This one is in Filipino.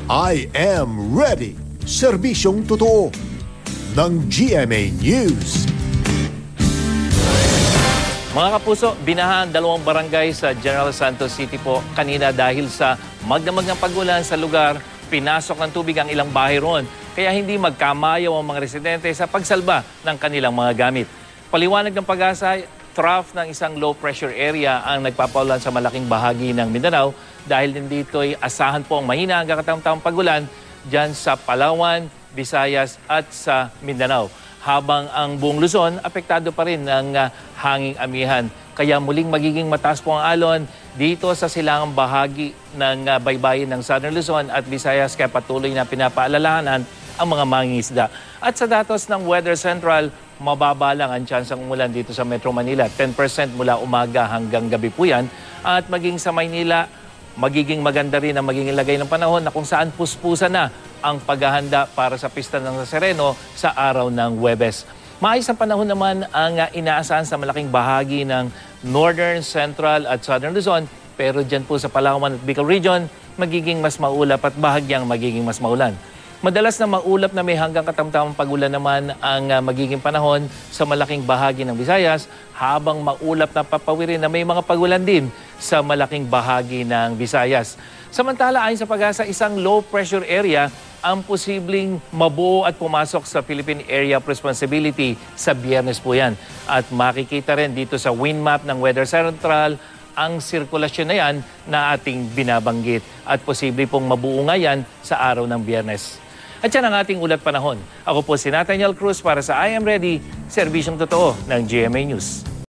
I am ready. Serbisyong totoo ng GMA News. Mga kapuso, binaha ang 2 barangay sa General Santos City po kanina dahil sa magdamag ng pagulan sa lugar. Pinasok ng tubig ang ilang bahay roon, kaya hindi magkamayaw ang mga residente sa pagsalba ng kanilang mga gamit. Paliwanag ng Pag-asa, trough ng isang low pressure area ang nagpapaulan sa malaking bahagi ng Mindanao dahil din dito ay asahan po ang mahina hanggang katamtamang pagulan dyan sa Palawan, Visayas at sa Mindanao. Habang ang buong Luzon, apektado pa rin ng hanging amihan. Kaya muling magiging mataas po ang alon dito sa silangang bahagi ng baybayin ng Southern Luzon at Visayas, kaya patuloy na pinapaalalahanan ang mga mangingisda. At sa datos ng Weather Central, mababa lang ang tsansang umulan dito sa Metro Manila. 10% mula umaga hanggang gabi po yan. At maging sa Maynila, magiging maganda rin ang magiging lagay ng panahon na kung saan puspusan na ang paghahanda para sa pista ng Nazareno sa araw ng Huwebes. Maayos ang panahon naman ang inaasahan sa malaking bahagi ng Northern, Central at Southern Luzon, pero dyan po sa Palawan at Bicol Region, magiging mas maulap at bahagyang magiging mas maulan. Madalas na maulap na may hanggang katamtamang pagulan naman ang magiging panahon sa malaking bahagi ng Visayas, habang maulap na papawirin na may mga pagulan din sa malaking bahagi ng Visayas. Samantala, ayon sa Pag-asa, isang low pressure area ang posibleng mabuo at pumasok sa Philippine Area of Responsibility sa Biyernes po yan. At makikita rin dito sa wind map ng Weather Central ang sirkulasyon na yan na ating binabanggit. At posible pong mabuo nga yan sa araw ng Biyernes. At yan ang ating ulat panahon. Ako po si Nathaniel Cruz para sa I Am Ready, serbisyong totoo ng GMA News.